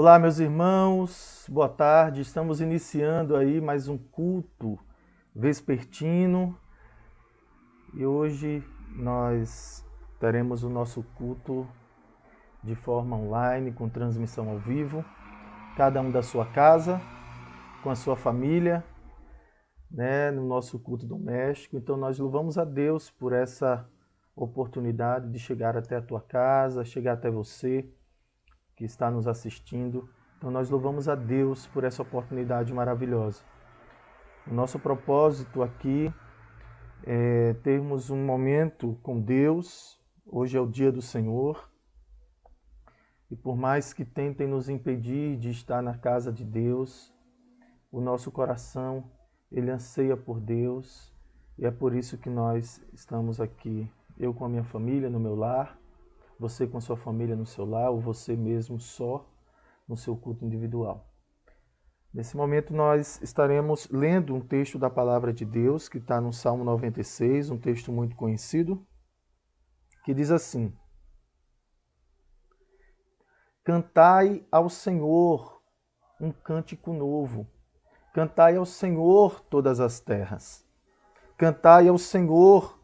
Olá, meus irmãos, boa tarde. Estamos iniciando aí mais um culto vespertino e hoje nós teremos o nosso culto de forma online, com transmissão ao vivo, cada um da sua casa, com a sua família, no nosso culto doméstico. Então nós louvamos a Deus por essa oportunidade de chegar até a tua casa, chegar até você que está nos assistindo. Então nós louvamos a Deus por essa oportunidade maravilhosa. O nosso propósito aqui é termos um momento com Deus. Hoje é o dia do Senhor. E por mais que tentem nos impedir de estar na casa de Deus, o nosso coração, ele anseia por Deus. E é por isso que nós estamos aqui. Eu com a minha família no meu lar, você com sua família no seu lar, ou você mesmo só no seu culto individual. Nesse momento nós estaremos lendo um texto da Palavra de Deus, que está no Salmo 96, um texto muito conhecido, que diz assim: Cantai ao Senhor um cântico novo, cantai ao Senhor todas as terras. Cantai ao Senhor,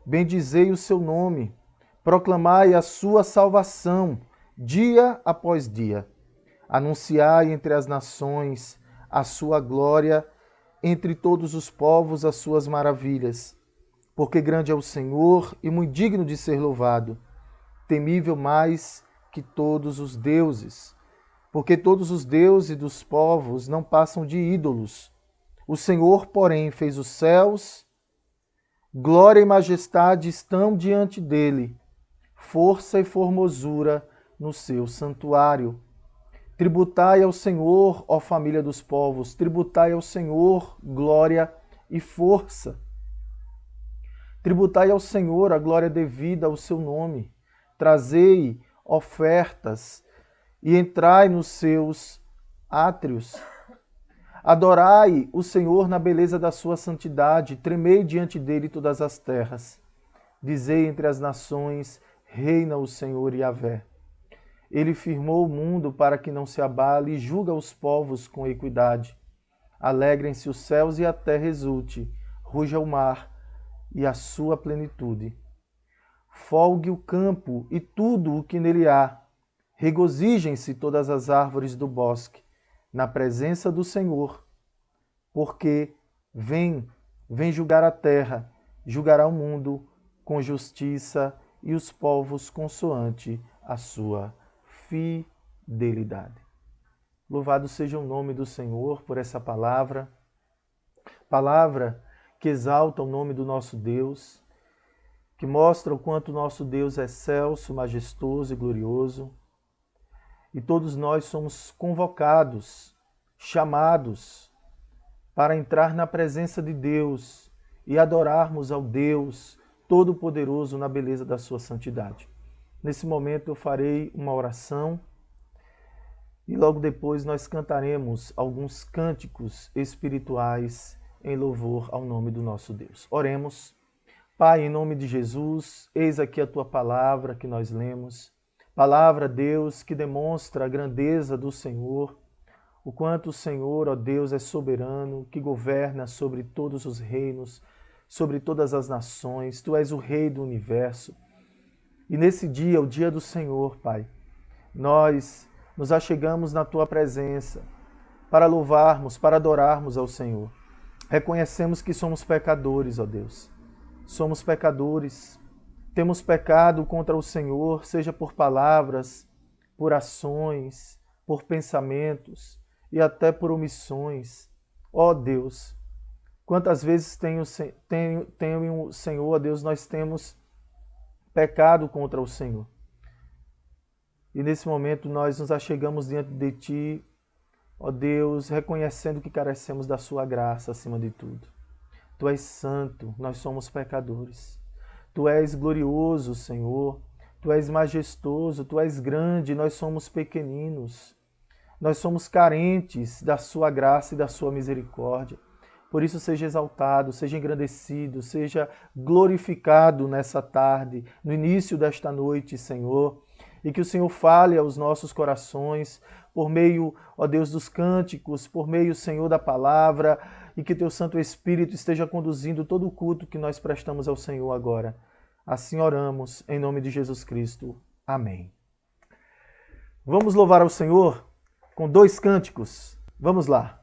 bendizei o seu nome, proclamai a sua salvação, dia após dia. Anunciai entre as nações a sua glória, entre todos os povos as suas maravilhas. Porque grande é o Senhor e muito digno de ser louvado, temível mais que todos os deuses. Porque todos os deuses dos povos não passam de ídolos. O Senhor, porém, fez os céus, glória e majestade estão diante dele, força e formosura no seu santuário. Tributai ao Senhor, ó família dos povos, tributai ao Senhor glória e força. Tributai ao Senhor a glória devida ao seu nome. Trazei ofertas e entrai nos seus átrios. Adorai o Senhor na beleza da sua santidade, tremei diante dele todas as terras. Dizei entre as nações, reina o Senhor Yahvé. Ele firmou o mundo para que não se abale e julga os povos com equidade. Alegrem-se os céus e a terra exulte, ruja o mar e a sua plenitude. Folgue o campo e tudo o que nele há. Regozijem-se todas as árvores do bosque, na presença do Senhor, porque vem julgar a terra, julgará o mundo com justiça e os povos consoante a sua fidelidade. Louvado seja o nome do Senhor por essa palavra que exalta o nome do nosso Deus, que mostra o quanto nosso Deus é excelso, majestoso e glorioso. E todos nós somos convocados, chamados para entrar na presença de Deus e adorarmos ao Deus Todo-Poderoso na beleza da sua santidade. Nesse momento eu farei uma oração e logo depois nós cantaremos alguns cânticos espirituais em louvor ao nome do nosso Deus. Oremos. Pai, em nome de Jesus, eis aqui a tua palavra que nós lemos. Palavra, Deus, que demonstra a grandeza do Senhor, o quanto o Senhor, ó Deus, é soberano, que governa sobre todos os reinos, sobre todas as nações. Tu és o Rei do universo. E nesse dia, o dia do Senhor, Pai, nós nos achegamos na Tua presença para louvarmos, para adorarmos ao Senhor. Reconhecemos que somos pecadores, ó Deus. Somos pecadores, temos pecado contra o Senhor, seja por palavras, por ações, por pensamentos e até por omissões. Ó Deus, quantas vezes tenho, Senhor, ó Deus, nós temos pecado contra o Senhor. E nesse momento nós nos achegamos diante de Ti, ó Deus, reconhecendo que carecemos da Sua graça acima de tudo. Tu és santo, nós somos pecadores. Tu és glorioso, Senhor. Tu és majestoso, Tu és grande, nós somos pequeninos. Nós somos carentes da Sua graça e da Sua misericórdia. Por isso seja exaltado, seja engrandecido, seja glorificado nessa tarde, no início desta noite, Senhor. E que o Senhor fale aos nossos corações, por meio, ó Deus, dos cânticos, por meio, Senhor, da palavra, e que teu Santo Espírito esteja conduzindo todo o culto que nós prestamos ao Senhor agora. Assim oramos, em nome de Jesus Cristo. Amém. Vamos louvar ao Senhor com 2 cânticos. Vamos lá.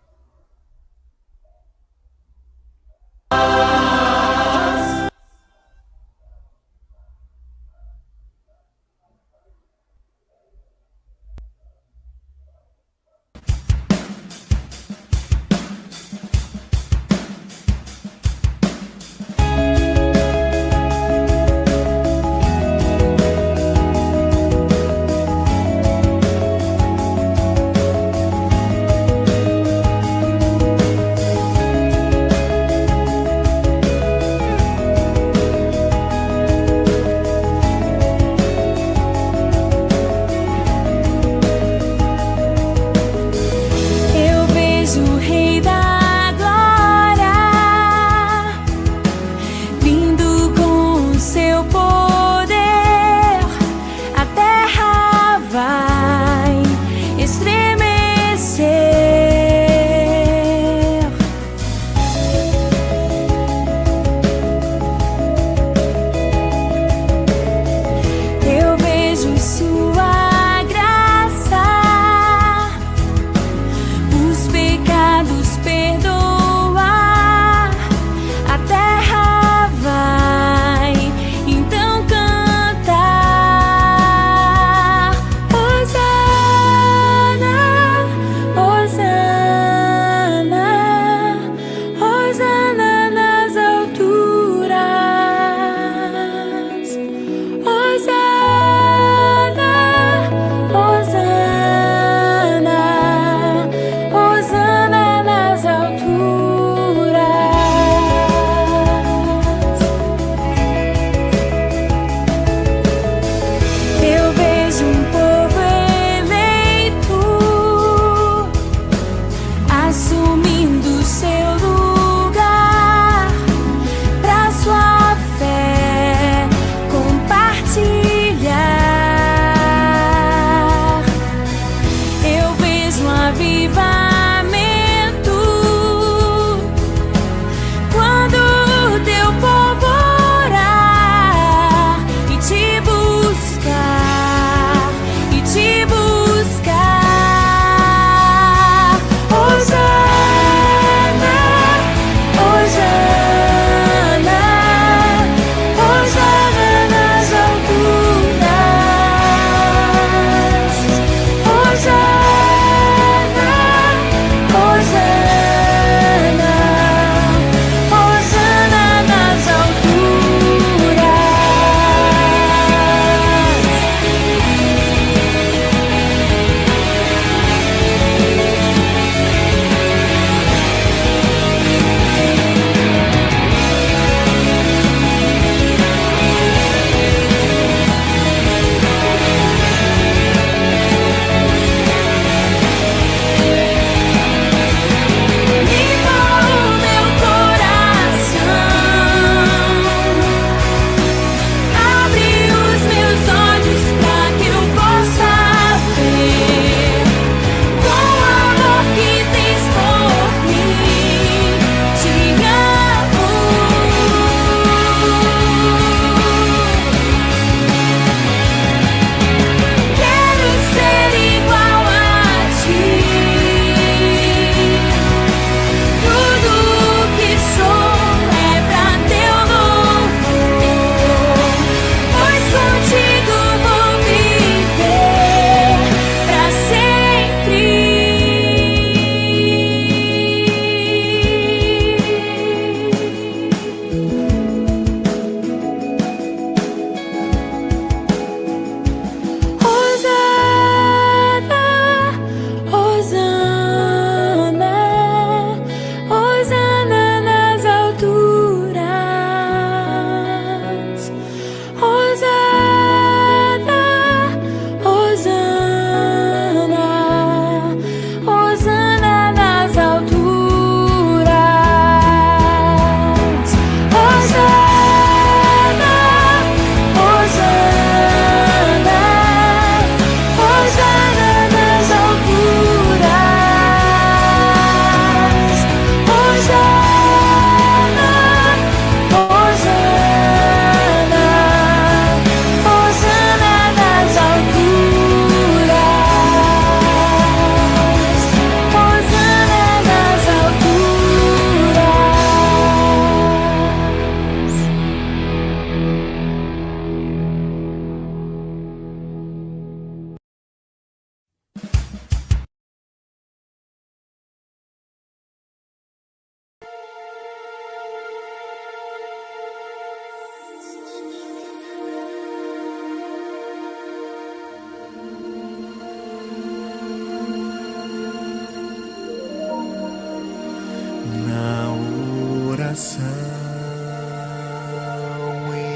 oração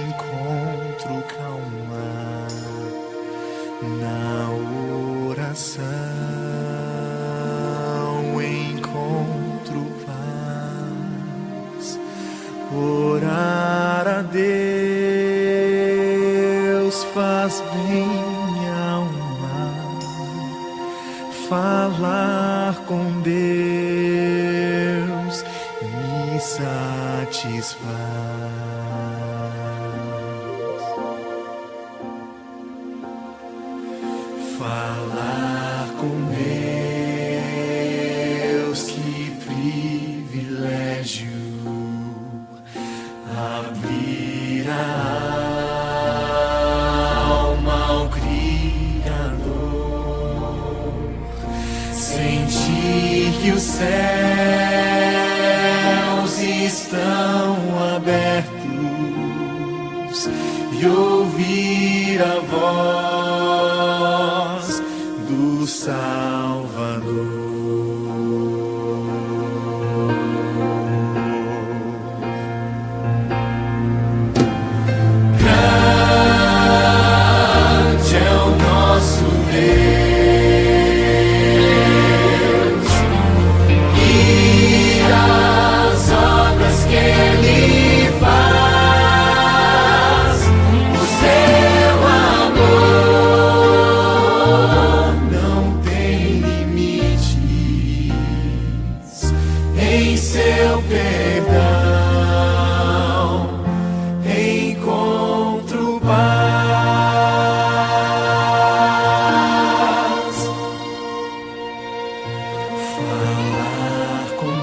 encontro calma, na oração encontro paz. Orar a Deus faz bem minha alma, falar com Deus me satisfaz. Falar com Deus, que privilégio, abrir a alma ao Criador, sentir que os céus estão abertos e ouvir a voz do Salvador. Grande é o nosso Deus e as obras que Ele faz, o seu amor não tem limites, em seu perdão encontro paz. Falar com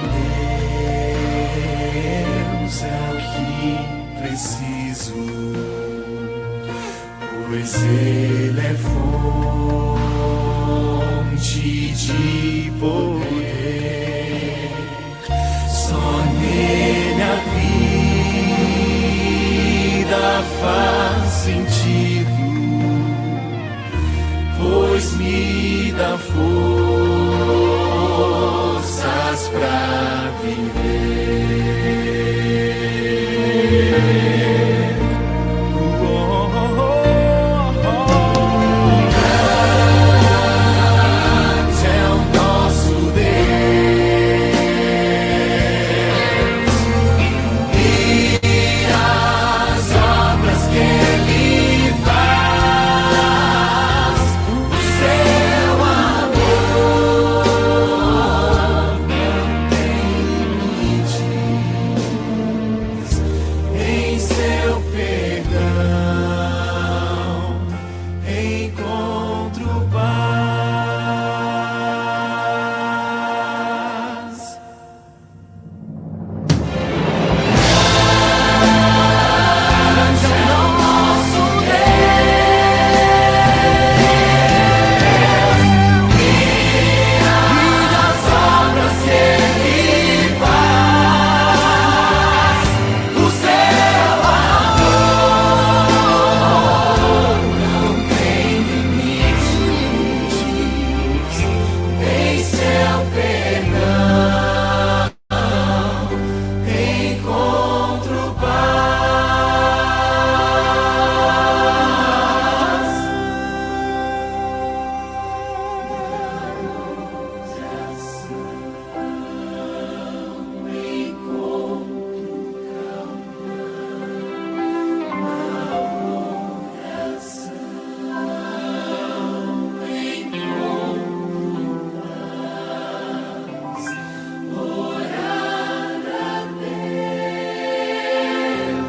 Deus é o que preciso, pois Ele é fonte de poder. Só nele a vida faz sentido, pois me dá forças pra viver. Grande é o nosso Deus e as obras que Ele faz, o seu amor não tem limites, em seu perdão encontro paz. Grande é o nosso Deus e as obras que Ele faz, o seu amor não tem limites, em seu perdão encontro paz.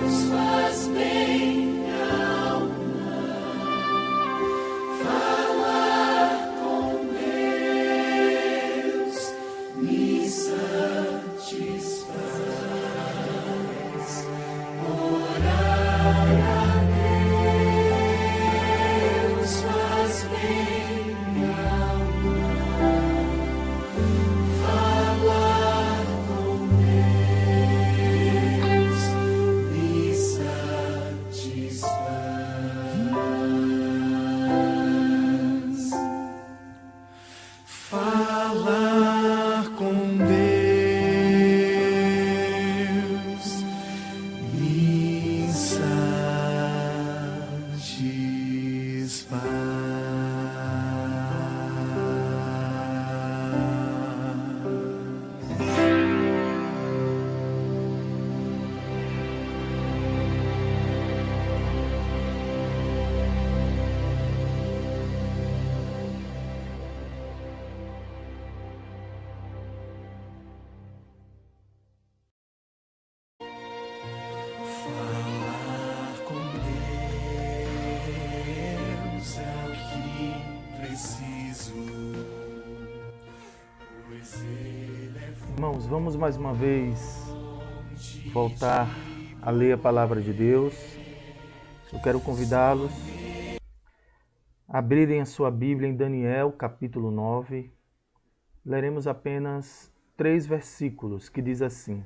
Deus faz bem a alma, falar com Deus me satisfaz. Orar a Deus faz bem a alma, falar com Deus me satisfaz. Falar com Deus Irmãos, vamos mais uma vez voltar a ler a palavra de Deus. Eu quero convidá-los a abrirem a sua Bíblia em Daniel, capítulo 9. Leremos apenas 3 versículos, que diz assim: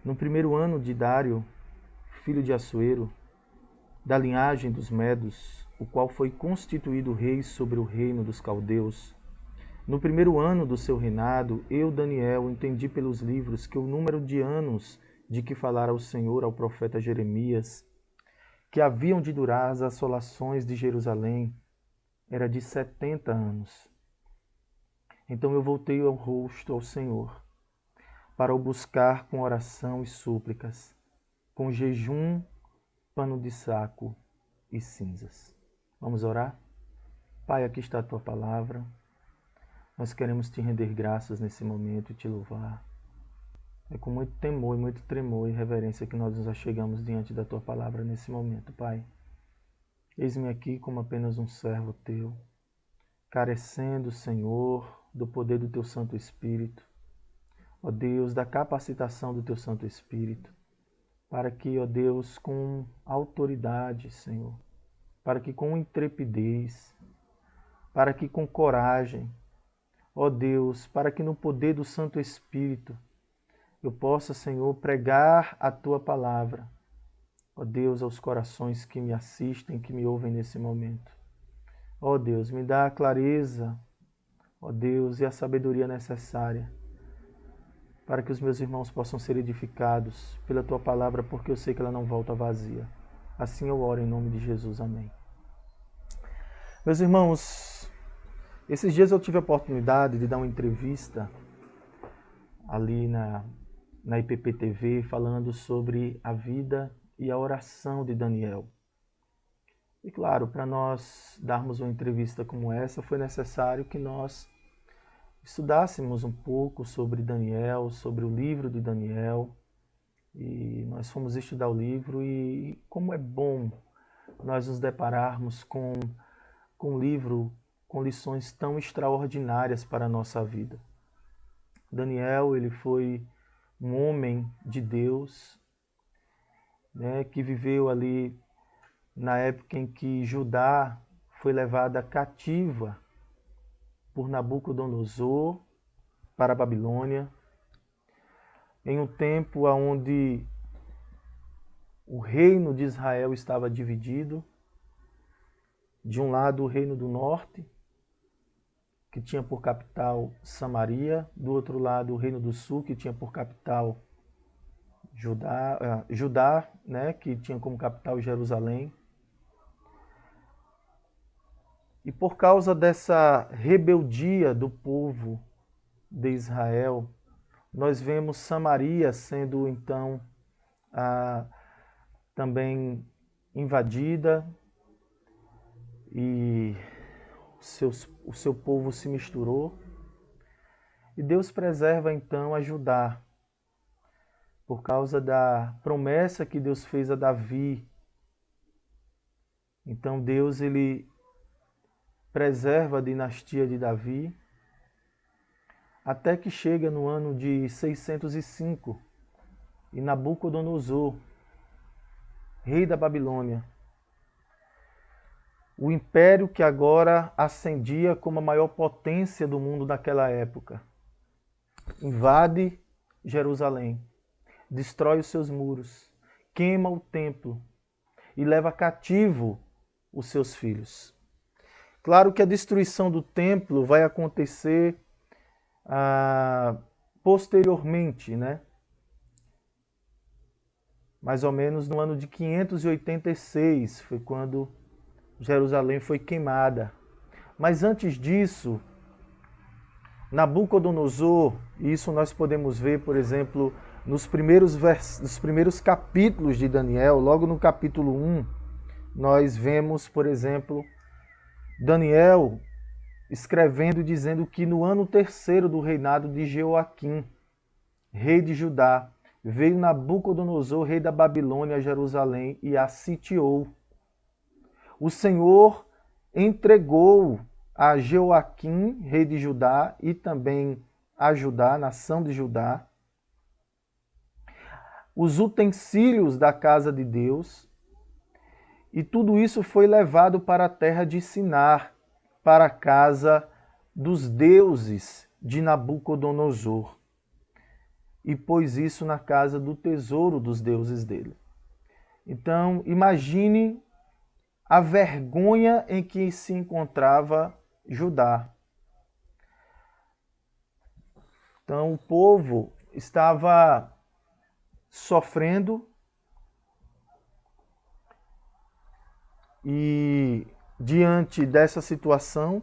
No primeiro ano de Dário, filho de Assuero, da linhagem dos Medos, o qual foi constituído rei sobre o reino dos caldeus, no primeiro ano do seu reinado, eu, Daniel, entendi pelos livros que o número de anos de que falara o Senhor ao profeta Jeremias, que haviam de durar as assolações de Jerusalém, era de 70 anos. Então eu voltei o rosto ao Senhor, para o buscar com oração e súplicas, com jejum, pano de saco e cinzas. Vamos orar? Pai, aqui está a tua palavra. Nós queremos te render graças nesse momento e te louvar. É com muito temor e muito tremor e reverência que nós nos achegamos diante da tua palavra nesse momento, Pai. Eis-me aqui como apenas um servo teu, carecendo, Senhor, do poder do teu Santo Espírito, ó Deus, da capacitação do teu Santo Espírito, para que, ó Deus, com autoridade, Senhor, para que com intrepidez, para que com coragem, ó Deus, para que no poder do Santo Espírito eu possa, Senhor, pregar a Tua palavra, ó Deus, aos corações que me assistem, que me ouvem nesse momento. Ó Deus, me dá a clareza, ó Deus, e a sabedoria necessária para que os meus irmãos possam ser edificados pela Tua palavra, porque eu sei que ela não volta vazia. Assim eu oro em nome de Jesus. Amém. Meus irmãos, esses dias eu tive a oportunidade de dar uma entrevista ali na IPP TV falando sobre a vida e a oração de Daniel. E claro, para nós darmos uma entrevista como essa, foi necessário que nós estudássemos um pouco sobre Daniel, sobre o livro de Daniel. E nós fomos estudar o livro e como é bom nós nos depararmos com um livro com lições tão extraordinárias para a nossa vida. Daniel, ele foi um homem de Deus, né, que viveu ali na época em que Judá foi levada cativa por Nabucodonosor para a Babilônia, em um tempo onde o reino de Israel estava dividido. De um lado o reino do norte, que tinha por capital Samaria, do outro lado o reino do sul, que tinha por capital Judá, né, que tinha como capital Jerusalém. E por causa dessa rebeldia do povo de Israel, nós vemos Samaria sendo então também invadida, e o seu povo se misturou. E Deus preserva então a Judá, por causa da promessa que Deus fez a Davi. Então Deus, ele preserva a dinastia de Davi, até que chega no ano de 605, e Nabucodonosor, rei da Babilônia, o império que agora ascendia como a maior potência do mundo naquela época, invade Jerusalém, destrói os seus muros, queima o templo e leva cativo os seus filhos. Claro que a destruição do templo vai acontecer posteriormente, né? Mais ou menos no ano de 586, foi quando Jerusalém foi queimada. Mas antes disso, Nabucodonosor, e isso nós podemos ver, por exemplo, nos primeiros capítulos de Daniel, logo no capítulo 1, nós vemos, por exemplo, Daniel escrevendo e dizendo que no ano 3º do reinado de Jeoaquim, rei de Judá, veio Nabucodonosor, rei da Babilônia, a Jerusalém e a sitiou. O Senhor entregou a Jeoaquim, rei de Judá, e também a Judá, a nação de Judá, os utensílios da casa de Deus, e tudo isso foi levado para a terra de Sinar, para a casa dos deuses de Nabucodonosor, e pôs isso na casa do tesouro dos deuses dele. Então, imagine a vergonha em que se encontrava Judá. Então, o povo estava sofrendo e diante dessa situação,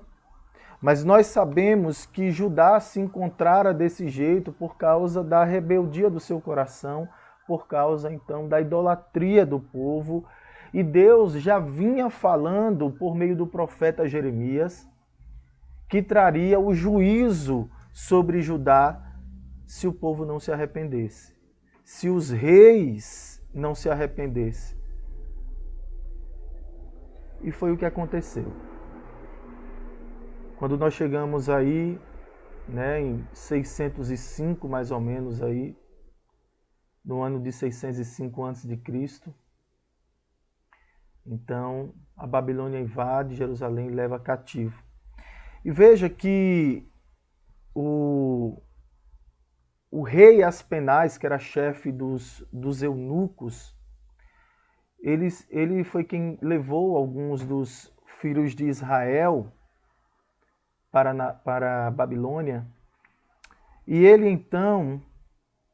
mas nós sabemos que Judá se encontrara desse jeito por causa da rebeldia do seu coração, por causa então da idolatria do povo, e Deus já vinha falando por meio do profeta Jeremias que traria o juízo sobre Judá se o povo não se arrependesse, se os reis não se arrependessem. E foi o que aconteceu. Quando nós chegamos aí, em 605 mais ou menos aí, no ano de 605 a.C., então a Babilônia invade Jerusalém e leva cativo. E veja que o rei Aspenaz, que era chefe dos eunucos, ele foi quem levou alguns dos filhos de Israel para a Babilônia. E ele então,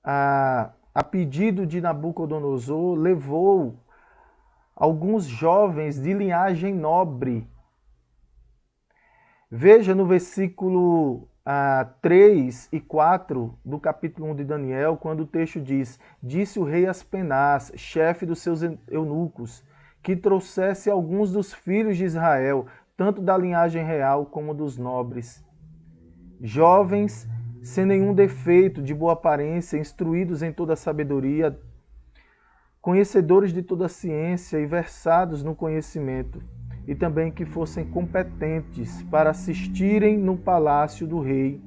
a pedido de Nabucodonosor, levou alguns jovens de linhagem nobre. Veja no versículo 3 e 4 do capítulo 1 de Daniel, quando o texto diz: disse o rei Aspenaz, chefe dos seus eunucos, que trouxesse alguns dos filhos de Israel, tanto da linhagem real como dos nobres, jovens, sem nenhum defeito, de boa aparência, instruídos em toda a sabedoria, conhecedores de toda a ciência e versados no conhecimento, e também que fossem competentes para assistirem no palácio do rei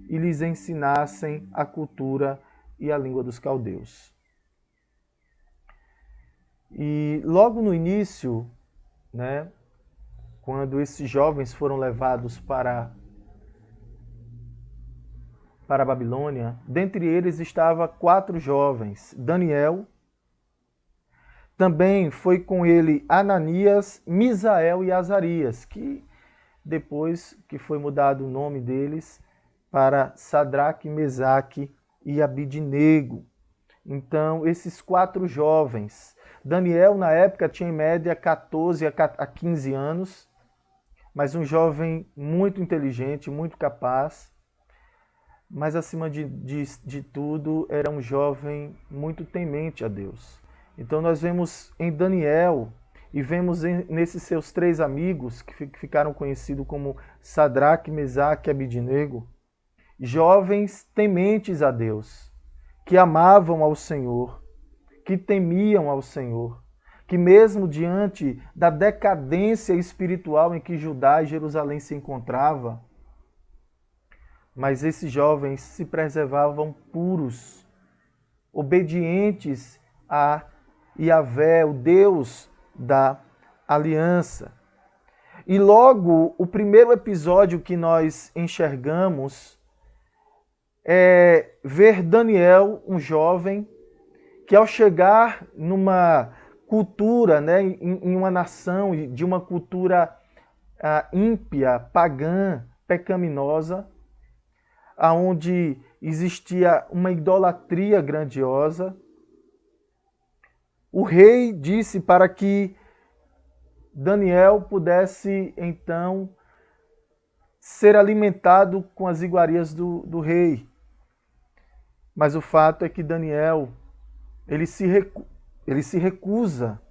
e lhes ensinassem a cultura e a língua dos caldeus. E logo no início, quando esses jovens foram levados para a Babilônia, dentre eles estava 4 jovens: Daniel, também foi com ele Ananias, Misael e Azarias, que depois que foi mudado o nome deles para Sadraque, Mesaque e Abidnego. Então, esses 4 jovens, Daniel na época tinha em média 14 a 15 anos, mas um jovem muito inteligente, muito capaz, mas acima de tudo era um jovem muito temente a Deus. Então nós vemos em Daniel e vemos nesses seus 3 amigos, que ficaram conhecidos como Sadraque, Mesaque e Abidnego, jovens tementes a Deus, que amavam ao Senhor, que temiam ao Senhor, que mesmo diante da decadência espiritual em que Judá e Jerusalém se encontrava, mas esses jovens se preservavam puros, obedientes a Yahvé, o Deus da aliança. E logo, o primeiro episódio que nós enxergamos é ver Daniel, um jovem, que ao chegar numa cultura, em uma nação de uma cultura ímpia, pagã, pecaminosa, onde existia uma idolatria grandiosa, o rei disse para que Daniel pudesse então ser alimentado com as iguarias do rei. Mas o fato é que Daniel ele se recusa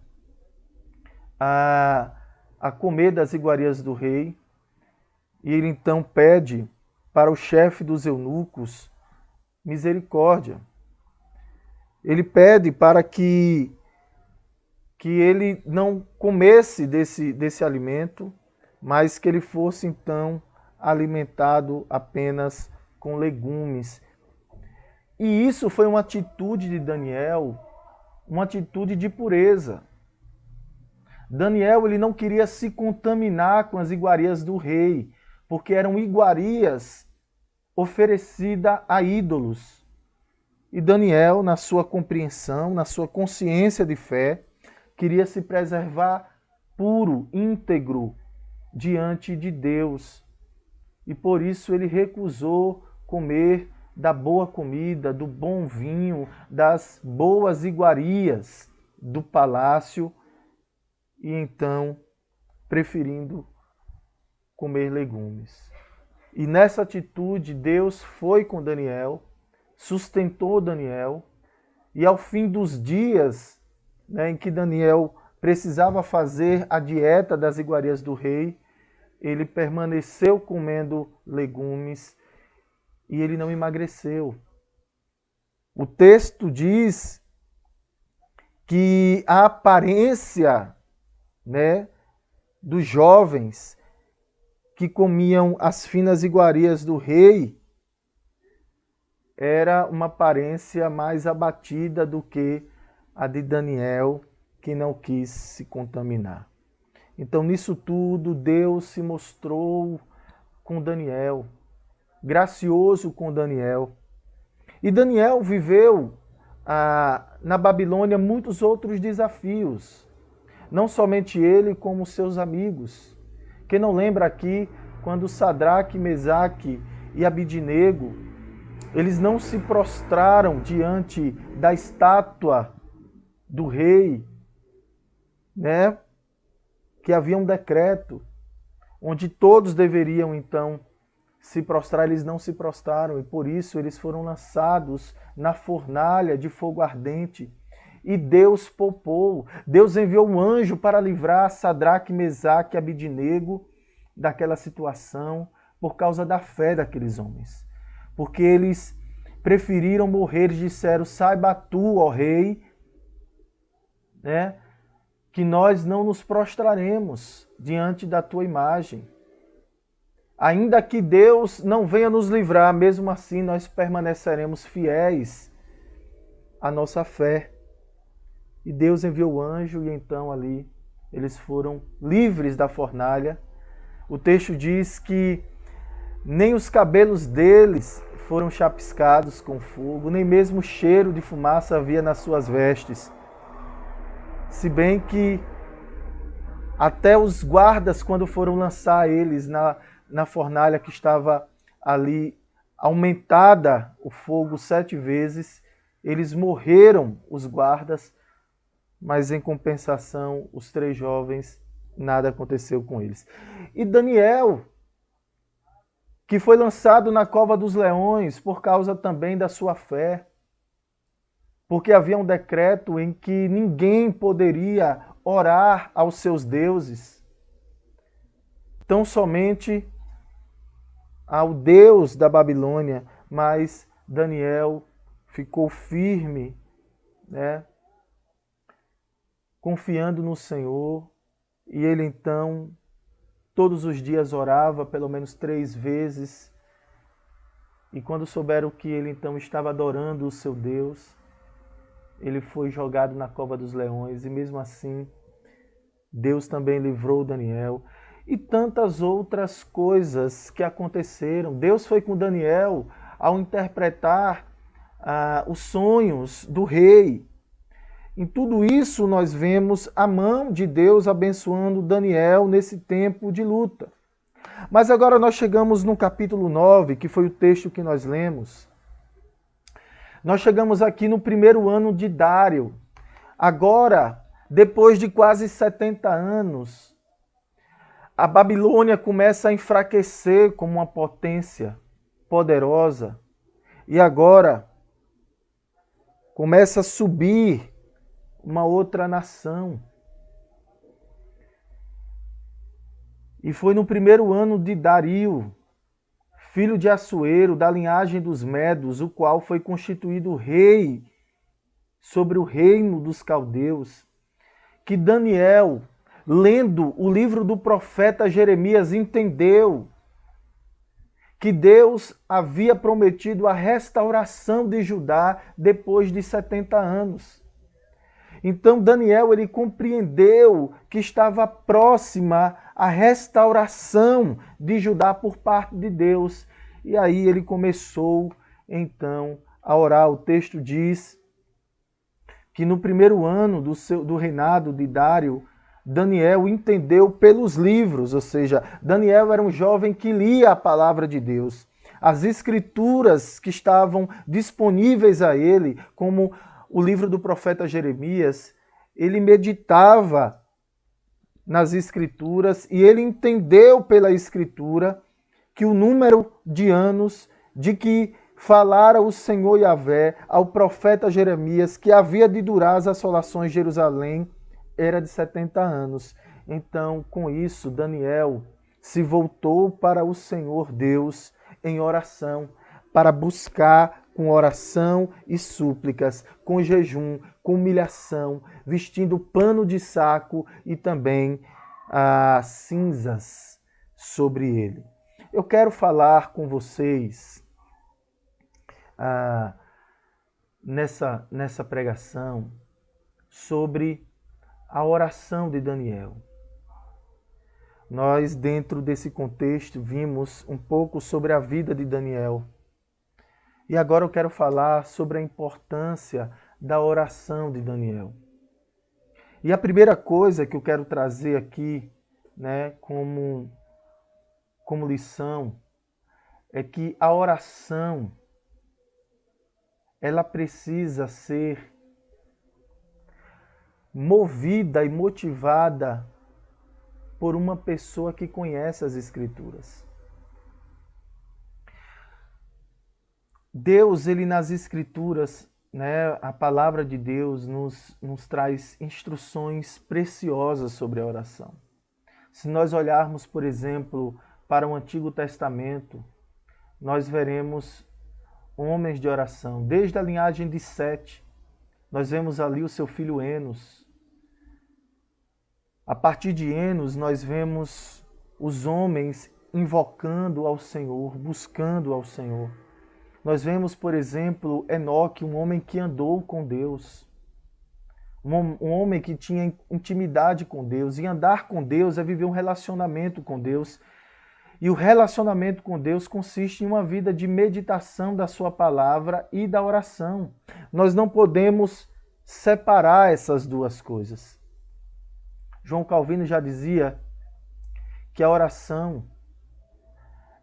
a comer das iguarias do rei, e ele então pede para o chefe dos eunucos misericórdia. Ele pede para que ele não comesse desse alimento, mas que ele fosse então alimentado apenas com legumes. E isso foi uma atitude de Daniel, uma atitude de pureza. Daniel, ele não queria se contaminar com as iguarias do rei, porque eram iguarias oferecidas a ídolos. E Daniel, na sua compreensão, na sua consciência de fé, queria se preservar puro, íntegro, diante de Deus. E por isso ele recusou comer da boa comida, do bom vinho, das boas iguarias do palácio, e então preferindo comer legumes. E nessa atitude, Deus foi com Daniel, sustentou Daniel, e ao fim dos dias, em que Daniel precisava fazer a dieta das iguarias do rei, ele permaneceu comendo legumes e ele não emagreceu. O texto diz que a aparência, dos jovens que comiam as finas iguarias do rei era uma aparência mais abatida do que a de Daniel, que não quis se contaminar. Então, nisso tudo, Deus se mostrou com Daniel, gracioso com Daniel. E Daniel viveu na Babilônia muitos outros desafios. Não somente ele, como seus amigos. Quem não lembra aqui, quando Sadraque, Mesaque e Abidnego, eles não se prostraram diante da estátua do rei, que havia um decreto onde todos deveriam então se prostrar, eles não se prostraram e por isso eles foram lançados na fornalha de fogo ardente. E Deus poupou, Deus enviou um anjo para livrar Sadraque, Mesaque e Abidnego daquela situação por causa da fé daqueles homens. Porque eles preferiram morrer, eles disseram, saiba tu, ó rei, que nós não nos prostraremos diante da tua imagem. Ainda que Deus não venha nos livrar, mesmo assim nós permaneceremos fiéis à nossa fé. E Deus enviou o anjo e então ali eles foram livres da fornalha. O texto diz que nem os cabelos deles foram chapiscados com fogo, nem mesmo cheiro de fumaça havia nas suas vestes. Se bem que até os guardas, quando foram lançar eles na fornalha que estava ali aumentada o fogo 7 vezes, eles morreram, os guardas, mas em compensação, os 3 jovens, nada aconteceu com eles. E Daniel, que foi lançado na cova dos leões por causa também da sua fé, porque havia um decreto em que ninguém poderia orar aos seus deuses, tão somente ao Deus da Babilônia, mas Daniel ficou firme, confiando no Senhor, e ele então todos os dias orava pelo menos 3 vezes, e quando souberam que ele então estava adorando o seu Deus, ele foi jogado na cova dos leões, e mesmo assim Deus também livrou Daniel, e tantas outras coisas que aconteceram. Deus foi com Daniel ao interpretar os sonhos do rei. Em tudo isso nós vemos a mão de Deus abençoando Daniel nesse tempo de luta. Mas agora nós chegamos no capítulo 9, que foi o texto que nós lemos. Nós chegamos aqui no primeiro ano de Dário. Agora, depois de quase 70 anos, a Babilônia começa a enfraquecer como uma potência poderosa. E agora começa a subir uma outra nação. E foi no primeiro ano de Dario, filho de Assuero, da linhagem dos Medos, o qual foi constituído rei sobre o reino dos caldeus, que Daniel, lendo o livro do profeta Jeremias, entendeu que Deus havia prometido a restauração de Judá depois de 70 anos. Então Daniel ele compreendeu que estava próxima a restauração de Judá por parte de Deus. E aí ele começou então a orar. O texto diz que no primeiro ano do reinado de Dário, Daniel entendeu pelos livros, ou seja, Daniel era um jovem que lia a palavra de Deus. As escrituras que estavam disponíveis a ele, como o livro do profeta Jeremias, ele meditava nas escrituras e ele entendeu pela escritura que o número de anos de que falara o Senhor Yahvé ao profeta Jeremias que havia de durar as assolações de Jerusalém era de 70 anos. Então, com isso, Daniel se voltou para o Senhor Deus em oração, para buscar com oração e súplicas, com jejum, com humilhação, vestindo pano de saco e também cinzas sobre ele. Eu quero falar com vocês nessa pregação sobre a oração de Daniel. Nós, dentro desse contexto, vimos um pouco sobre a vida de Daniel. E agora eu quero falar sobre a importância da oração de Daniel. E a primeira coisa que eu quero trazer aqui, como lição, é que a oração, ela precisa ser movida e motivada por uma pessoa que conhece as Escrituras. Deus, ele nas Escrituras, a palavra de Deus nos traz instruções preciosas sobre a oração. Se nós olharmos, por exemplo, para o Antigo Testamento, nós veremos homens de oração. Desde a linhagem de Sete, nós vemos ali o seu filho Enos. A partir de Enos, nós vemos os homens invocando ao Senhor, buscando ao Senhor. Nós vemos, por exemplo, Enoque, um homem que andou com Deus. Um homem que tinha intimidade com Deus. E andar com Deus é viver um relacionamento com Deus. E o relacionamento com Deus consiste em uma vida de meditação da sua palavra e da oração. Nós não podemos separar essas duas coisas. João Calvino já dizia que a oração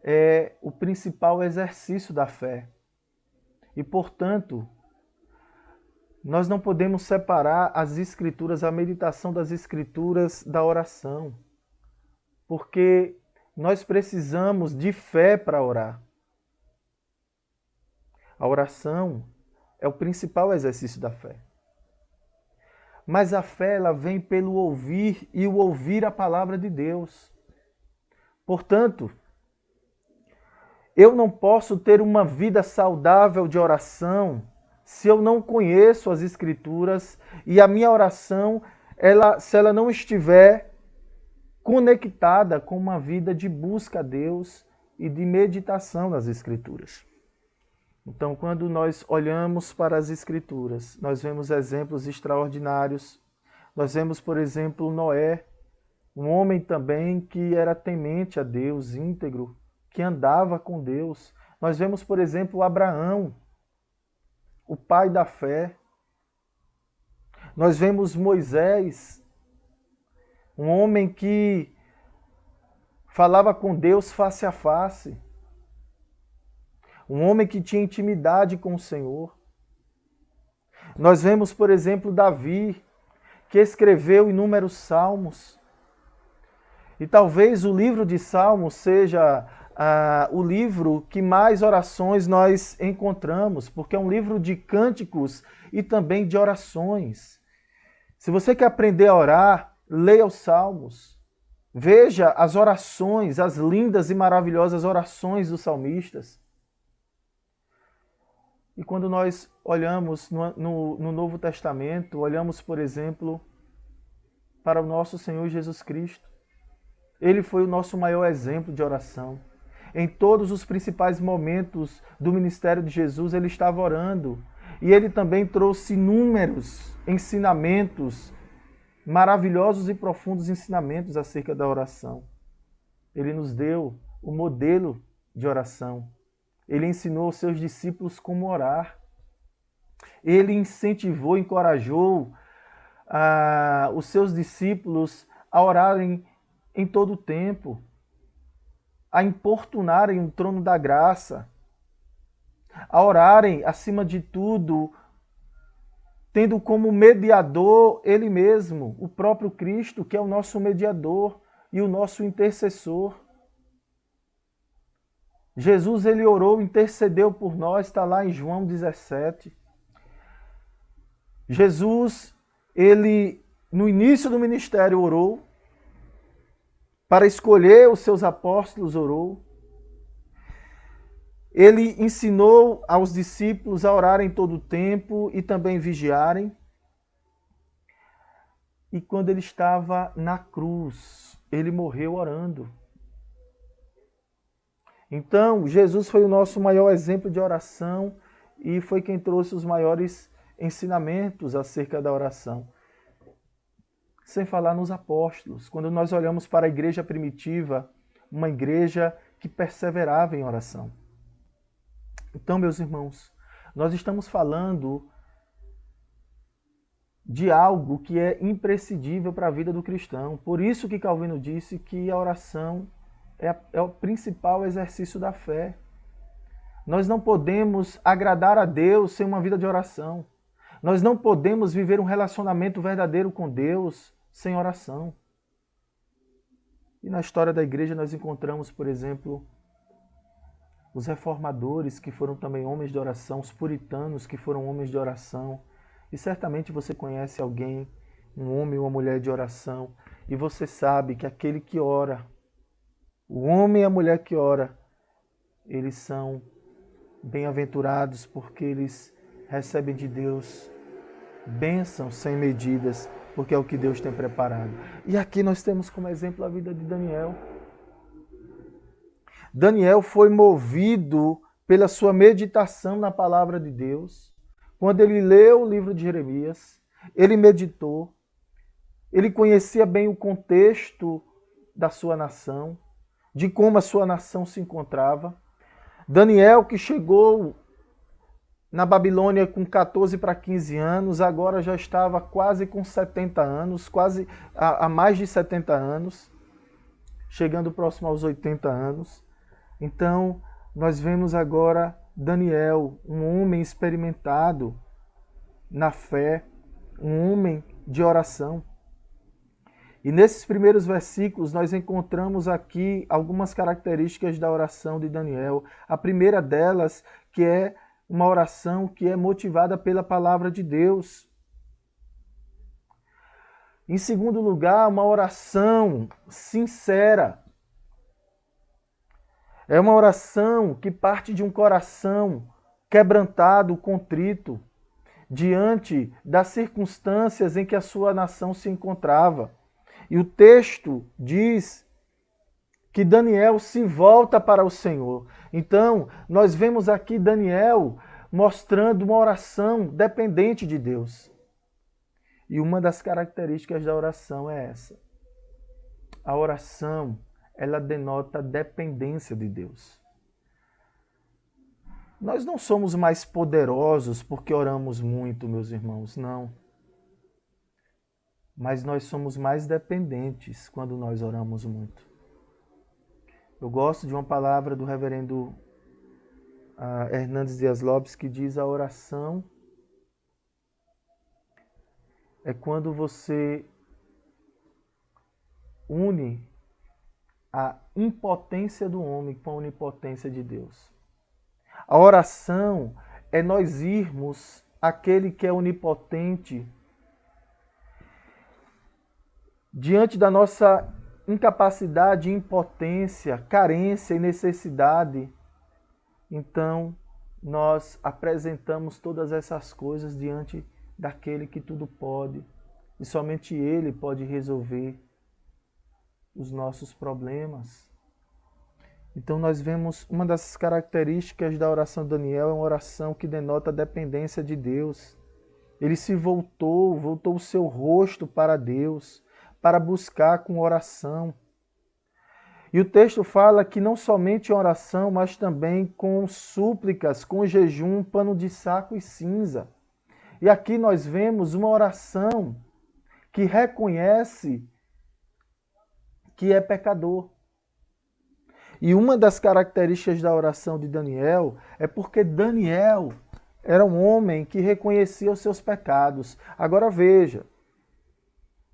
é o principal exercício da fé. E, portanto, nós não podemos separar as Escrituras, a meditação das Escrituras da oração. Porque nós precisamos de fé para orar. A oração é o principal exercício da fé. Mas a fé, ela vem pelo ouvir e o ouvir a palavra de Deus. Portanto, eu não posso ter uma vida saudável de oração se eu não conheço as Escrituras e a minha oração, se ela não estiver conectada com uma vida de busca a Deus e de meditação nas Escrituras. Então, quando nós olhamos para as Escrituras, nós vemos exemplos extraordinários. Nós vemos, por exemplo, Noé, um homem também que era temente a Deus, íntegro, que andava com Deus. Nós vemos, por exemplo, Abraão, o pai da fé. Nós vemos Moisés, um homem que falava com Deus face a face. Um homem que tinha intimidade com o Senhor. Nós vemos, por exemplo, Davi, que escreveu inúmeros salmos. E talvez o livro de Salmos seja o livro que mais orações nós encontramos, porque é um livro de cânticos e também de orações. Se você quer aprender a orar, leia os Salmos. Veja as orações, as lindas e maravilhosas orações dos salmistas. E quando nós olhamos no Novo Testamento, olhamos, por exemplo, para o nosso Senhor Jesus Cristo. Ele foi o nosso maior exemplo de oração. Em todos os principais momentos do ministério de Jesus, ele estava orando. E ele também trouxe inúmeros ensinamentos, maravilhosos e profundos ensinamentos acerca da oração. Ele nos deu o modelo de oração. Ele ensinou aos seus discípulos como orar. Ele incentivou, encorajou os seus discípulos a orarem em todo o tempo, a importunarem o trono da graça, a orarem, acima de tudo, tendo como mediador Ele mesmo, o próprio Cristo, que é o nosso mediador e o nosso intercessor. Jesus, ele orou, intercedeu por nós, está lá em João 17. Jesus, ele, no início do ministério, orou. Para escolher os seus apóstolos, orou. Ele ensinou aos discípulos a orarem todo o tempo e também vigiarem. E quando ele estava na cruz, ele morreu orando. Então, Jesus foi o nosso maior exemplo de oração e foi quem trouxe os maiores ensinamentos acerca da oração. Sem falar nos apóstolos. Quando nós olhamos para a igreja primitiva, uma igreja que perseverava em oração. Então, meus irmãos, nós estamos falando de algo que é imprescindível para a vida do cristão. Por isso que Calvino disse que a oração é o principal exercício da fé. Nós não podemos agradar a Deus sem uma vida de oração. Nós não podemos viver um relacionamento verdadeiro com Deus sem oração. E na história da igreja nós encontramos, por exemplo, os reformadores, que foram também homens de oração, os puritanos, que foram homens de oração. E certamente você conhece alguém, um homem ou uma mulher de oração, e você sabe que aquele que ora, o homem e a mulher que ora, eles são bem-aventurados porque eles recebem de Deus bênçãos sem medidas, porque é o que Deus tem preparado. E aqui nós temos como exemplo a vida de Daniel. Daniel foi movido pela sua meditação na palavra de Deus. Quando ele leu o livro de Jeremias, ele meditou, ele conhecia bem o contexto da sua nação, de como a sua nação se encontrava. Daniel, que chegou na Babilônia com 14 para 15 anos, agora já estava quase com 70 anos, quase há mais de 70 anos, chegando próximo aos 80 anos. Então, nós vemos agora Daniel, um homem experimentado na fé, um homem de oração. E nesses primeiros versículos nós encontramos aqui algumas características da oração de Daniel. A primeira delas, que é uma oração que é motivada pela palavra de Deus. Em segundo lugar, uma oração sincera. É uma oração que parte de um coração quebrantado, contrito, diante das circunstâncias em que a sua nação se encontrava. E o texto diz que Daniel se volta para o Senhor. Então, nós vemos aqui Daniel mostrando uma oração dependente de Deus. E uma das características da oração é essa. A oração, ela denota dependência de Deus. Nós não somos mais poderosos porque oramos muito, meus irmãos, não. Mas nós somos mais dependentes quando nós oramos muito. Eu gosto de uma palavra do reverendo Hernandes Dias Lopes que diz: a oração é quando você une a impotência do homem com a onipotência de Deus. A oração é nós irmos àquele que é onipotente diante da nossa incapacidade, impotência, carência e necessidade. Então, nós apresentamos todas essas coisas diante daquele que tudo pode, e somente Ele pode resolver os nossos problemas. Então nós vemos uma das características da oração de Daniel é uma oração que denota a dependência de Deus. Ele se voltou o seu rosto para Deus, para buscar com oração. E o texto fala que não somente em oração, mas também com súplicas, com jejum, pano de saco e cinza. E aqui nós vemos uma oração que reconhece que é pecador. E uma das características da oração de Daniel é porque Daniel era um homem que reconhecia os seus pecados. Agora veja,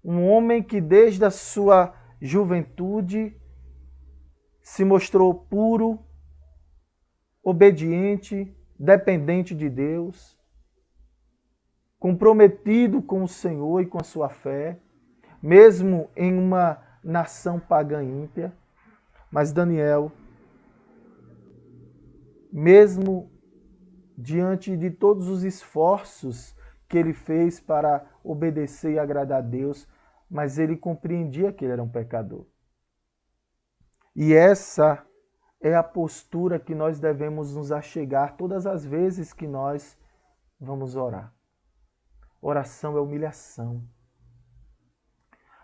um homem que desde a sua juventude se mostrou puro, obediente, dependente de Deus, comprometido com o Senhor e com a sua fé, mesmo em uma nação pagã ímpia. Mas Daniel, mesmo diante de todos os esforços que ele fez para obedecer e agradar a Deus, mas ele compreendia que ele era um pecador. E essa é a postura que nós devemos nos achegar todas as vezes que nós vamos orar. Oração é humilhação.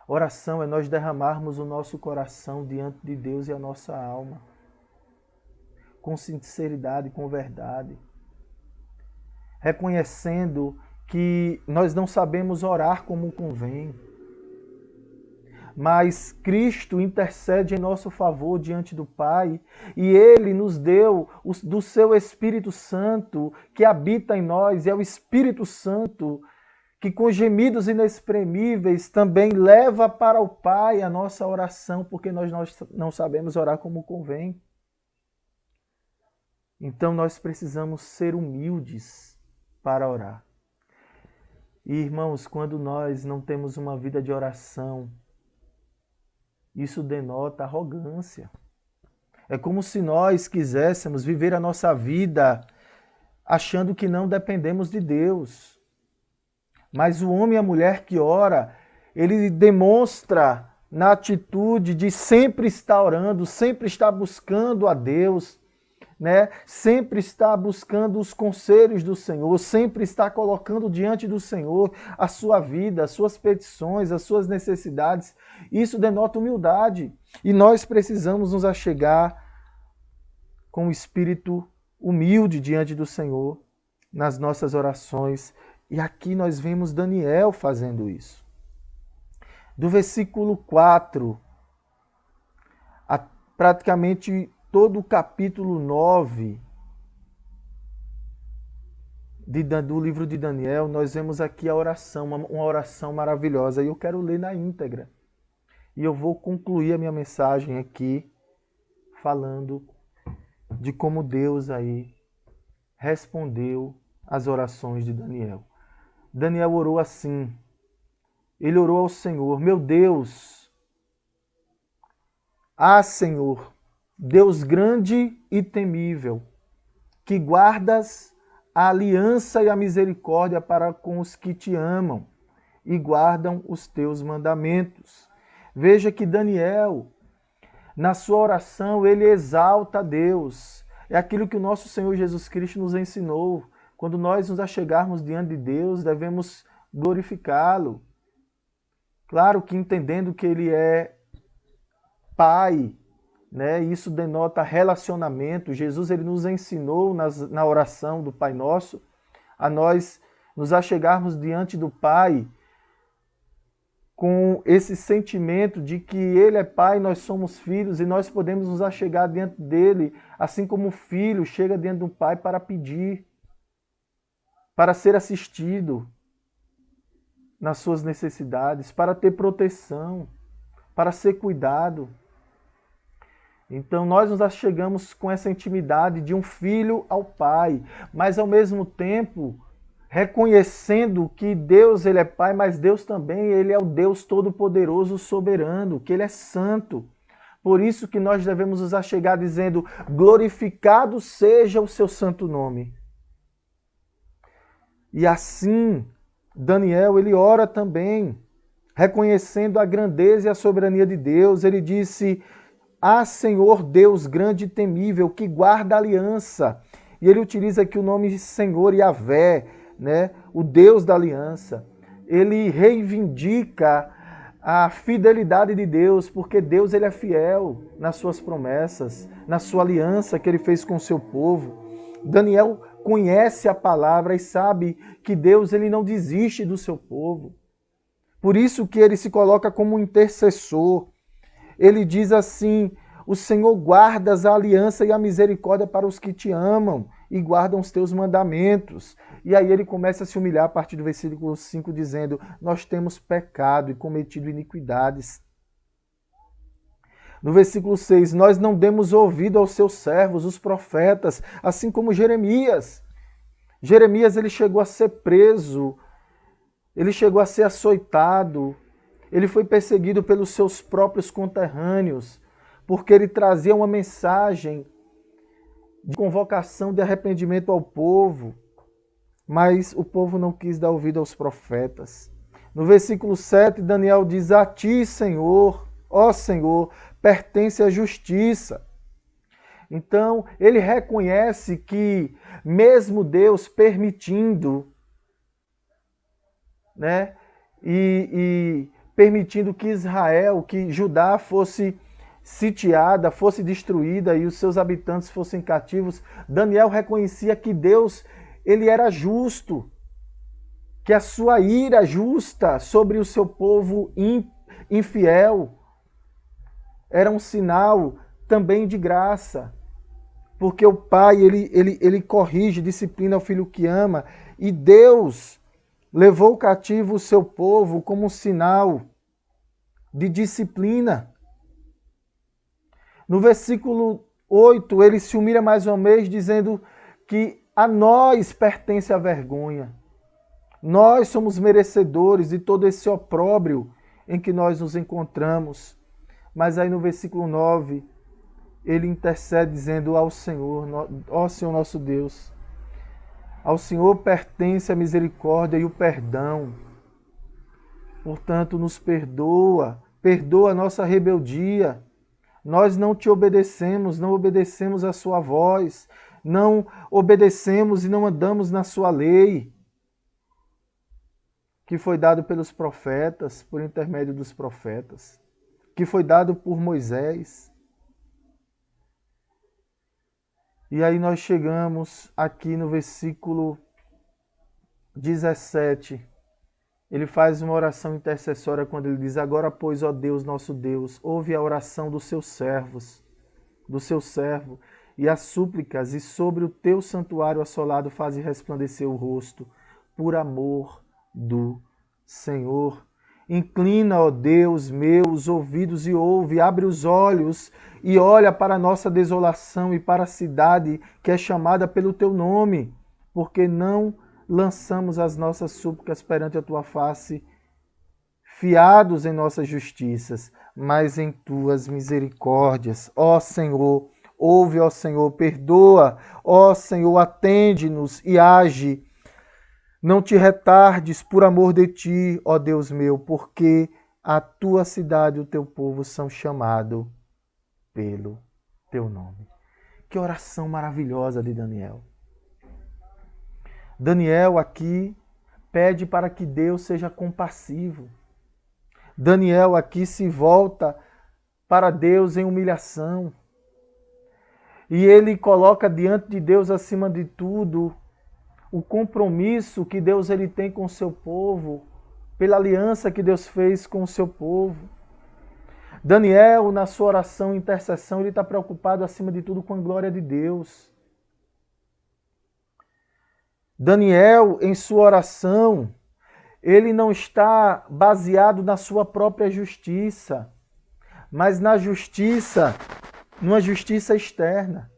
Oração é nós derramarmos o nosso coração diante de Deus e a nossa alma, com sinceridade, com verdade, reconhecendo que nós não sabemos orar como convém, mas Cristo intercede em nosso favor diante do Pai e Ele nos deu do seu Espírito Santo que habita em nós, e é o Espírito Santo que com gemidos inexprimíveis também leva para o Pai a nossa oração, porque nós não sabemos orar como convém. Então nós precisamos ser humildes para orar. E irmãos, quando nós não temos uma vida de oração, isso denota arrogância. É como se nós quiséssemos viver a nossa vida achando que não dependemos de Deus. Mas o homem e a mulher que ora, ele demonstra na atitude de sempre estar orando, sempre estar buscando a Deus, né? Sempre estar buscando os conselhos do Senhor, sempre estar colocando diante do Senhor a sua vida, as suas petições, as suas necessidades. Isso denota humildade. E nós precisamos nos achegar com o espírito humilde diante do Senhor nas nossas orações. E aqui nós vemos Daniel fazendo isso. Do versículo 4 a praticamente todo o capítulo 9 do livro de Daniel, nós vemos aqui a oração, uma oração maravilhosa. E eu quero ler na íntegra. E eu vou concluir a minha mensagem aqui falando de como Deus aí respondeu às orações de Daniel. Daniel orou assim. Ele orou ao Senhor: meu Deus, Senhor, Deus grande e temível, que guardas a aliança e a misericórdia para com os que te amam e guardam os teus mandamentos. Veja que Daniel, na sua oração, ele exalta a Deus. É aquilo que o nosso Senhor Jesus Cristo nos ensinou. Quando nós nos achegarmos diante de Deus, devemos glorificá-lo. Claro que entendendo que Ele é Pai, né? Isso denota relacionamento. Jesus ele nos ensinou na oração do Pai Nosso a nós nos achegarmos diante do Pai com esse sentimento de que Ele é Pai, nós somos filhos e nós podemos nos achegar diante dEle, assim como o filho chega diante do Pai para pedir, para ser assistido nas suas necessidades, para ter proteção, para ser cuidado. Então nós nos achegamos com essa intimidade de um filho ao Pai, mas ao mesmo tempo reconhecendo que Deus ele é Pai, mas Deus também ele é o Deus Todo-Poderoso, Soberano, que Ele é Santo. Por isso que nós devemos nos achegar dizendo: glorificado seja o seu santo nome. E assim, Daniel, ele ora também, reconhecendo a grandeza e a soberania de Deus. Ele disse: há Senhor Deus grande e temível, que guarda a aliança. E ele utiliza aqui o nome Senhor Yahvé, né? O Deus da aliança. Ele reivindica a fidelidade de Deus, porque Deus ele é fiel nas suas promessas, na sua aliança que ele fez com o seu povo. Daniel conhece a palavra e sabe que Deus ele não desiste do seu povo. Por isso que ele se coloca como um intercessor. Ele diz assim: o Senhor guardas a aliança e a misericórdia para os que te amam e guardam os teus mandamentos. E aí ele começa a se humilhar a partir do versículo 5, dizendo: nós temos pecado e cometido iniquidades. No versículo 6, nós não demos ouvido aos seus servos, os profetas, assim como Jeremias. Jeremias ele chegou a ser preso, ele chegou a ser açoitado, ele foi perseguido pelos seus próprios conterrâneos, porque ele trazia uma mensagem de convocação de arrependimento ao povo, mas o povo não quis dar ouvido aos profetas. No versículo 7, Daniel diz: a ti, Senhor, ó Senhor, pertence a justiça. Então, ele reconhece que, mesmo Deus permitindo, né, e permitindo que Israel, que Judá fosse sitiada, fosse destruída e os seus habitantes fossem cativos, Daniel reconhecia que Deus ele era justo, que a sua ira justa sobre o seu povo infiel era um sinal também de graça, porque o pai ele corrige, disciplina o filho que ama, e Deus levou cativo o seu povo como um sinal de disciplina. No versículo 8, ele se humilha mais uma vez, dizendo que a nós pertence a vergonha. Nós somos merecedores de todo esse opróbrio em que nós nos encontramos. Mas aí no versículo 9, ele intercede dizendo ao Senhor: ó Senhor nosso Deus, ao Senhor pertence a misericórdia e o perdão. Portanto, nos perdoa a nossa rebeldia. Nós não te obedecemos, não obedecemos a sua voz, não obedecemos e não andamos na sua lei, que foi dado pelos profetas, por intermédio dos profetas, que foi dado por Moisés. E aí nós chegamos aqui no versículo 17. Ele faz uma oração intercessória quando ele diz: agora, pois, ó Deus, nosso Deus, ouve a oração dos seus servos, do seu servo, e as súplicas, e sobre o teu santuário assolado faze resplandecer o rosto, por amor do Senhor. Inclina, ó Deus meu, os ouvidos e ouve, abre os olhos e olha para a nossa desolação e para a cidade que é chamada pelo teu nome, porque não lançamos as nossas súplicas perante a tua face, fiados em nossas justiças, mas em tuas misericórdias. Ó Senhor, ouve, ó Senhor, perdoa, ó Senhor, atende-nos e age. Não te retardes por amor de ti, ó Deus meu, porque a tua cidade e o teu povo são chamados pelo teu nome. Que oração maravilhosa de Daniel. Daniel aqui pede para que Deus seja compassivo. Daniel aqui se volta para Deus em humilhação. E ele coloca diante de Deus, acima de tudo, o compromisso que Deus ele tem com o seu povo, pela aliança que Deus fez com o seu povo. Daniel, na sua oração e intercessão, ele está preocupado, acima de tudo, com a glória de Deus. Daniel, em sua oração, ele não está baseado na sua própria justiça, mas na justiça, numa justiça externa,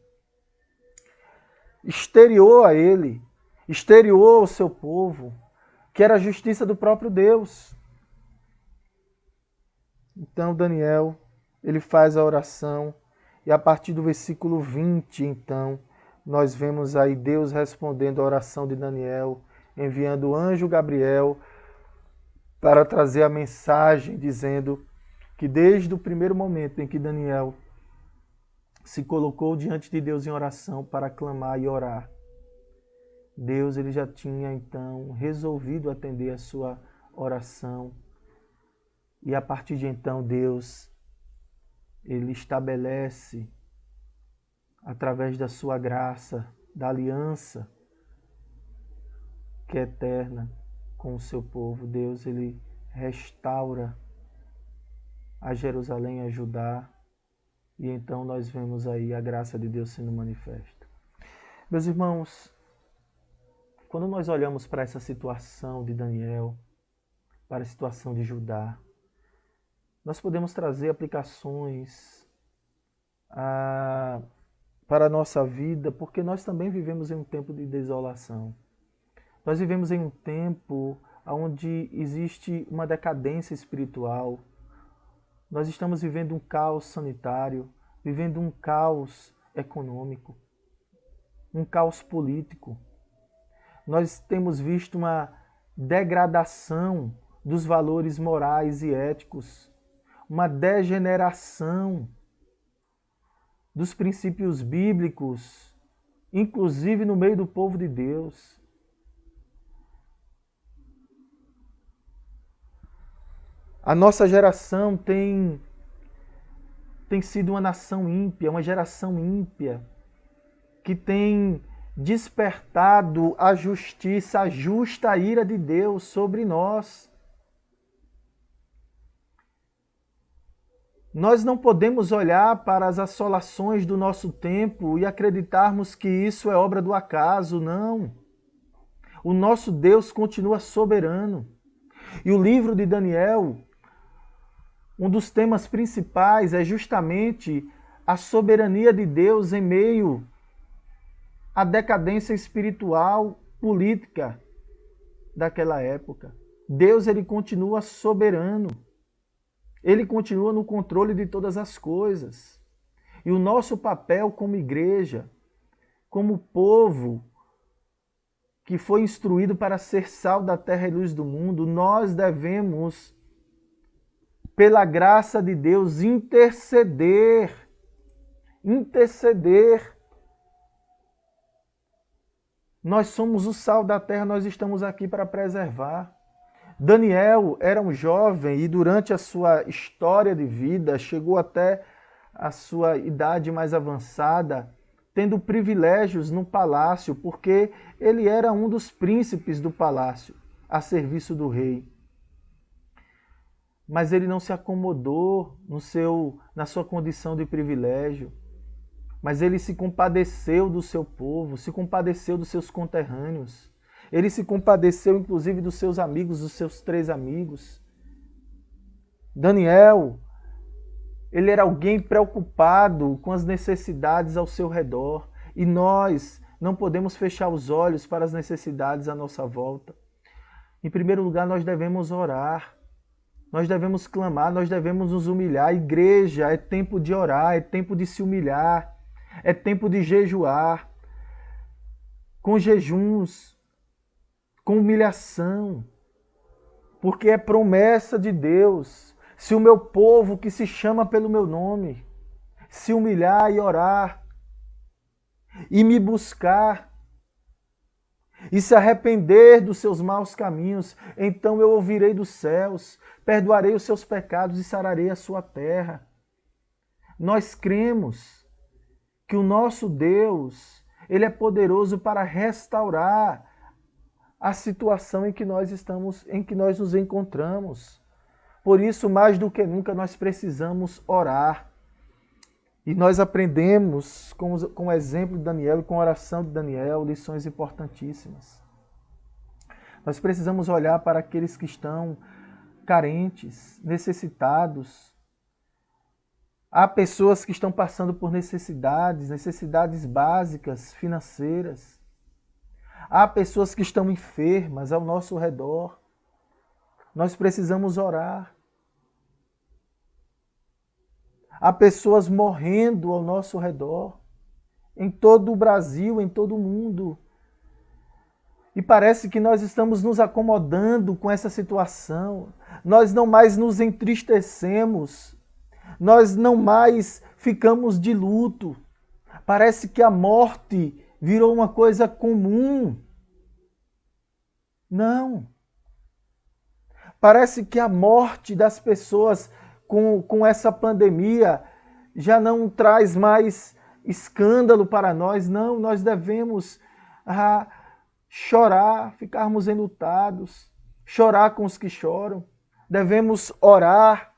exterior a ele, exterior ao seu povo, que era a justiça do próprio Deus. Então Daniel, ele faz a oração, e a partir do versículo 20, então, nós vemos aí Deus respondendo a oração de Daniel, enviando o anjo Gabriel para trazer a mensagem, dizendo que desde o primeiro momento em que Daniel se colocou diante de Deus em oração para clamar e orar, Deus ele já tinha então resolvido atender a sua oração. E a partir de então Deus ele estabelece através da sua graça, da aliança que é eterna com o seu povo. Deus ele restaura a Jerusalém, a Judá, e então nós vemos aí a graça de Deus sendo manifesta. Meus irmãos, quando nós olhamos para essa situação de Daniel, para a situação de Judá, nós podemos trazer aplicações para a nossa vida, porque nós também vivemos em um tempo de desolação. Nós vivemos em um tempo onde existe uma decadência espiritual. Nós estamos vivendo um caos sanitário, vivendo um caos econômico, um caos político. Nós temos visto uma degradação dos valores morais e éticos, uma degeneração dos princípios bíblicos, inclusive no meio do povo de Deus. A nossa geração tem sido uma nação ímpia, uma geração ímpia, que tem despertado a justiça, a justa ira de Deus sobre nós. Nós não podemos olhar para as assolações do nosso tempo e acreditarmos que isso é obra do acaso, não. O nosso Deus continua soberano. E o livro de Daniel, um dos temas principais é justamente a soberania de Deus em meio à decadência espiritual, política daquela época. Deus ele continua soberano. Ele continua no controle de todas as coisas. E o nosso papel como igreja, como povo que foi instruído para ser sal da terra e luz do mundo, nós devemos, pela graça de Deus, interceder. Nós somos o sal da terra, nós estamos aqui para preservar. Daniel era um jovem e durante a sua história de vida, chegou até a sua idade mais avançada, tendo privilégios no palácio, porque ele era um dos príncipes do palácio, a serviço do rei. Mas ele não se acomodou na sua condição de privilégio, mas ele se compadeceu do seu povo, se compadeceu dos seus conterrâneos. Ele se compadeceu, inclusive, dos seus amigos, dos seus 3 amigos. Daniel, ele era alguém preocupado com as necessidades ao seu redor. E nós não podemos fechar os olhos para as necessidades à nossa volta. Em primeiro lugar, nós devemos orar. Nós devemos clamar, nós devemos nos humilhar. Igreja, é tempo de orar, é tempo de se humilhar, é tempo de jejuar. Com jejuns, com humilhação, porque é promessa de Deus. Se o meu povo que se chama pelo meu nome se humilhar e orar e me buscar e se arrepender dos seus maus caminhos, então eu ouvirei dos céus, perdoarei os seus pecados e sararei a sua terra. Nós cremos que o nosso Deus, ele é poderoso para restaurar a situação em que nós nos encontramos. Por isso, mais do que nunca, nós precisamos orar. E nós aprendemos, com o exemplo de Daniel e com a oração de Daniel, lições importantíssimas. Nós precisamos olhar para aqueles que estão carentes, necessitados. Há pessoas que estão passando por necessidades básicas, financeiras. Há pessoas que estão enfermas ao nosso redor. Nós precisamos orar. Há pessoas morrendo ao nosso redor, em todo o Brasil, em todo o mundo. E parece que nós estamos nos acomodando com essa situação. Nós não mais nos entristecemos. Nós não mais ficamos de luto. Parece que a morte virou uma coisa comum. Não. Parece que a morte das pessoas com essa pandemia já não traz mais escândalo para nós. Não, nós devemos chorar, ficarmos enlutados, chorar com os que choram. Devemos orar,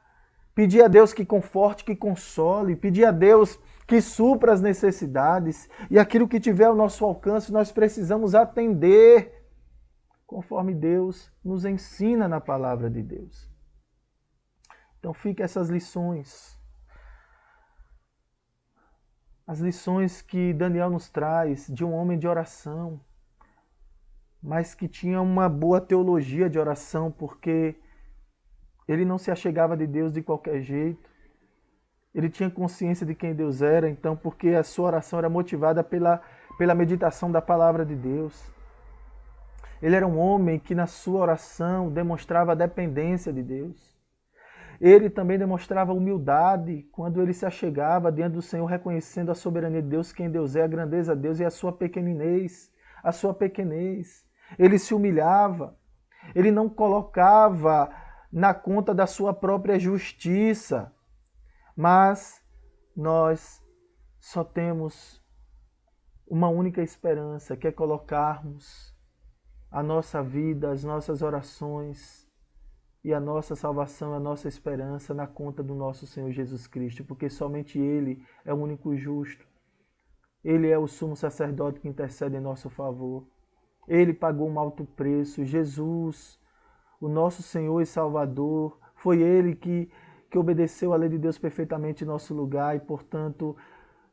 pedir a Deus que conforte, que console, pedir a Deus que supra as necessidades. E aquilo que tiver ao nosso alcance, nós precisamos atender, conforme Deus nos ensina na palavra de Deus. Então fiquem essas lições. As lições que Daniel nos traz de um homem de oração, mas que tinha uma boa teologia de oração, porque ele não se achegava de Deus de qualquer jeito. Ele tinha consciência de quem Deus era, então, porque a sua oração era motivada pela meditação da palavra de Deus. Ele era um homem que na sua oração demonstrava a dependência de Deus. Ele também demonstrava humildade quando ele se achegava diante do Senhor, reconhecendo a soberania de Deus, quem Deus é, a grandeza de Deus e a sua pequenez. Ele se humilhava. Ele não colocava na conta da sua própria justiça. Mas nós só temos uma única esperança, que é colocarmos a nossa vida, as nossas orações e a nossa salvação, a nossa esperança na conta do nosso Senhor Jesus Cristo, porque somente Ele é o único justo. Ele é o sumo sacerdote que intercede em nosso favor. Ele pagou um alto preço. Jesus, o nosso Senhor e Salvador, foi Ele que obedeceu a lei de Deus perfeitamente em nosso lugar e, portanto,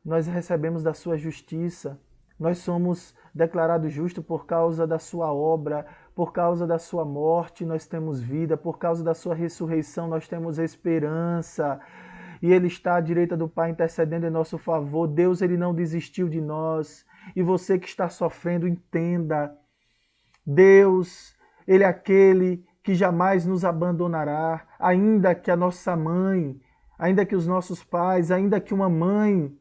nós recebemos da sua justiça. Nós somos declarados justos por causa da sua obra, por causa da sua morte nós temos vida, por causa da sua ressurreição nós temos esperança. E Ele está à direita do Pai intercedendo em nosso favor. Deus, Ele não desistiu de nós. E você que está sofrendo, entenda. Deus, Ele é aquele que jamais nos abandonará, ainda que a nossa mãe, ainda que os nossos pais, ainda que uma mãe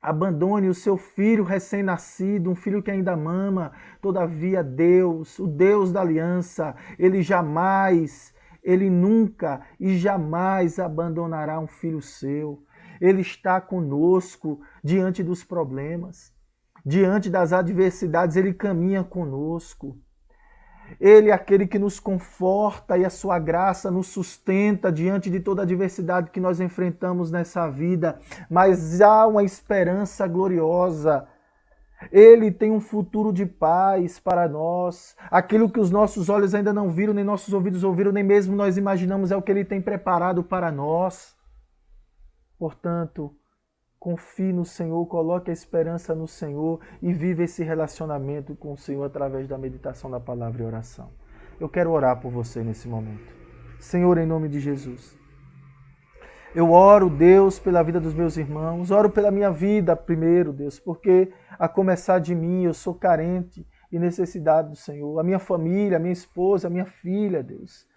abandone o seu filho recém-nascido, um filho que ainda mama, todavia Deus, o Deus da aliança, Ele nunca e jamais abandonará um filho seu. Ele está conosco diante dos problemas, diante das adversidades, Ele caminha conosco. Ele é aquele que nos conforta e a sua graça nos sustenta diante de toda a adversidade que nós enfrentamos nessa vida. Mas há uma esperança gloriosa. Ele tem um futuro de paz para nós. Aquilo que os nossos olhos ainda não viram, nem nossos ouvidos ouviram, nem mesmo nós imaginamos, é o que Ele tem preparado para nós. Portanto, confie no Senhor, coloque a esperança no Senhor e viva esse relacionamento com o Senhor através da meditação da palavra e oração. Eu quero orar por você nesse momento. Senhor, em nome de Jesus, eu oro, Deus, pela vida dos meus irmãos, oro pela minha vida primeiro, Deus, porque a começar de mim eu sou carente e necessidade do Senhor. A minha família, a minha esposa, a minha filha, Deus.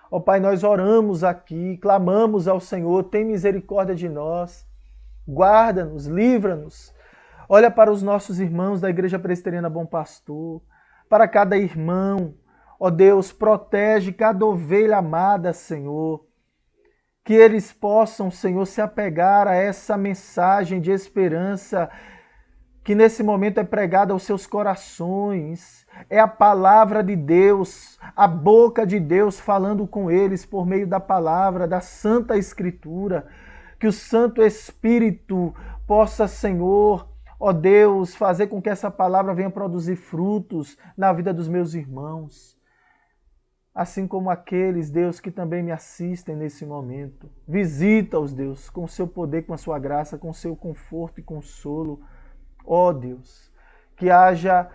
Ó Pai, nós oramos aqui, clamamos ao Senhor, tem misericórdia de nós. Guarda-nos, livra-nos. Olha para os nossos irmãos da Igreja Presbiteriana Bom Pastor, para cada irmão. Ó Deus, protege cada ovelha amada, Senhor. Que eles possam, Senhor, se apegar a essa mensagem de esperança que nesse momento é pregada aos seus corações. É a palavra de Deus, a boca de Deus falando com eles por meio da palavra, da Santa Escritura. Que o Santo Espírito possa, Senhor, ó Deus, fazer com que essa palavra venha produzir frutos na vida dos meus irmãos. Assim como aqueles, Deus, que também me assistem nesse momento. Visita-os, Deus, com o seu poder, com a sua graça, com o seu conforto e consolo. Ó Deus, que haja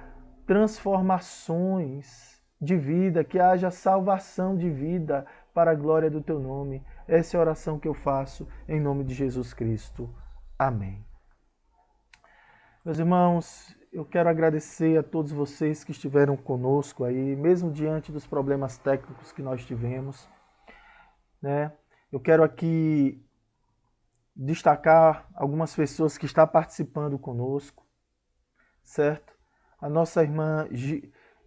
transformações de vida, que haja salvação de vida para a glória do Teu nome. Essa é a oração que eu faço em nome de Jesus Cristo. Amém. Meus irmãos, eu quero agradecer a todos vocês que estiveram conosco aí, mesmo diante dos problemas técnicos que nós tivemos, né? Eu quero aqui destacar algumas pessoas que estão participando conosco, certo? A nossa irmã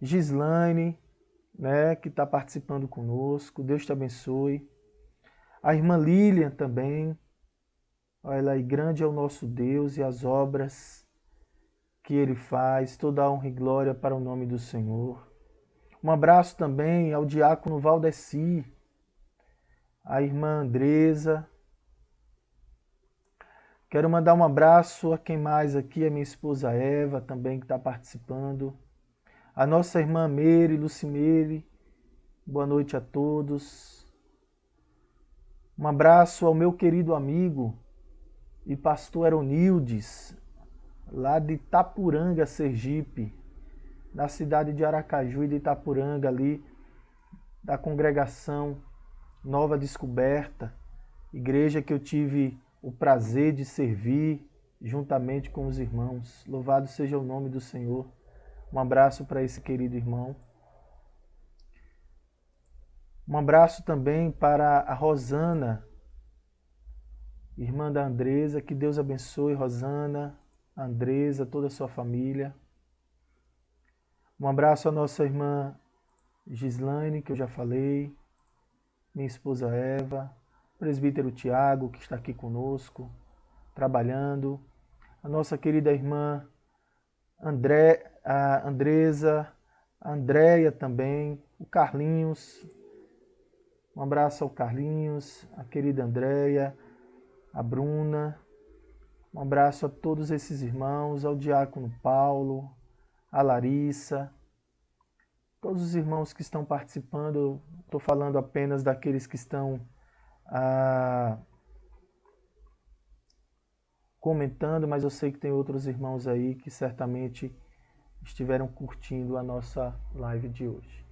Gislaine, né, que está participando conosco, Deus te abençoe. A irmã Lilian também, olha aí, grande é o nosso Deus e as obras que Ele faz, toda a honra e glória para o nome do Senhor. Um abraço também ao diácono Valdeci, a irmã Andresa. Quero mandar um abraço a quem mais aqui, a minha esposa Eva também que está participando. A nossa irmã Meire, Lucimere, boa noite a todos. Um abraço ao meu querido amigo e pastor Aronildes, lá de Itapuranga, Sergipe, na cidade de Aracaju e de Itapuranga, ali da congregação Nova Descoberta, igreja que eu tive o prazer de servir juntamente com os irmãos. Louvado seja o nome do Senhor. Um abraço para esse querido irmão. Um abraço também para a Rosana, irmã da Andresa. Que Deus abençoe Rosana, a Andresa, toda a sua família. Um abraço à nossa irmã Gislaine, que eu já falei, minha esposa Eva, o presbítero Tiago, que está aqui conosco, trabalhando, a nossa querida irmã a Andresa, a Andréia também, o Carlinhos, um abraço ao Carlinhos, a querida Andréia, a Bruna, um abraço a todos esses irmãos, ao diácono Paulo, a Larissa, todos os irmãos que estão participando. Estou falando apenas daqueles que estão comentando, mas eu sei que tem outros irmãos aí que certamente estiveram curtindo a nossa live de hoje.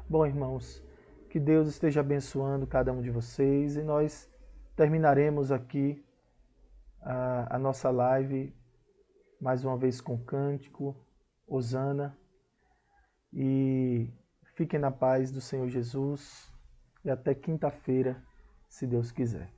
Bom, irmãos, que Deus esteja abençoando cada um de vocês e nós terminaremos aqui a nossa live mais uma vez com cântico, Hosana, e fiquem na paz do Senhor Jesus e até quinta-feira, se Deus quiser.